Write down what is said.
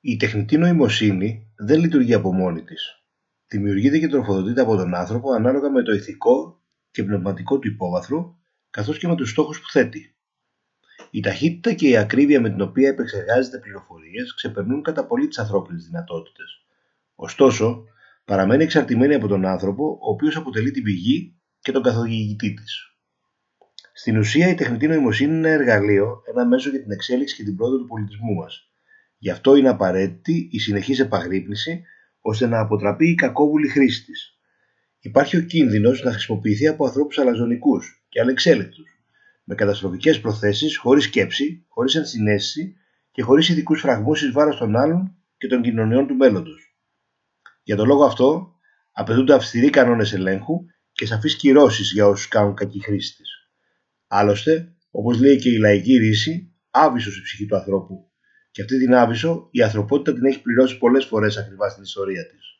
Η τεχνητή νοημοσύνη δεν λειτουργεί από μόνη της. Δημιουργείται και τροφοδοτείται από τον άνθρωπο ανάλογα με το ηθικό και πνευματικό του υπόβαθρο, καθώς και με τους στόχους που θέτει. Η ταχύτητα και η ακρίβεια με την οποία επεξεργάζεται πληροφορίες ξεπερνούν κατά πολύ τις ανθρώπινες δυνατότητες. Ωστόσο, παραμένει εξαρτημένη από τον άνθρωπο, ο οποίος αποτελεί την πηγή και τον καθοδηγητή της. Στην ουσία, η τεχνητή νοημοσύνη είναι ένα εργαλείο, ένα μέσο για την εξέλιξη και την πρόοδο του πολιτισμού μας. Γι' αυτό είναι απαραίτητη η συνεχής επαγρύπνηση, ώστε να αποτραπεί η κακόβουλη χρήση της. Υπάρχει ο κίνδυνος να χρησιμοποιηθεί από ανθρώπους αλαζονικούς και ανεξέλεγκτους, με καταστροφικές προθέσεις, χωρίς σκέψη, χωρίς ενσυναίσθηση και χωρίς ειδικούς φραγμούς εις βάρος των άλλων και των κοινωνιών του μέλλοντος. Για τον λόγο αυτό, απαιτούνται αυστηροί κανόνες ελέγχου και σαφείς κυρώσεις για όσους κάνουν κακή χρήση της. Άλλωστε, όπως λέει και η λαϊκή ρίση, άβυσσος η ψυχή του ανθρώπου, και αυτή την άβυσσο η ανθρωπότητα την έχει πληρώσει πολλές φορές ακριβά στην ιστορία της.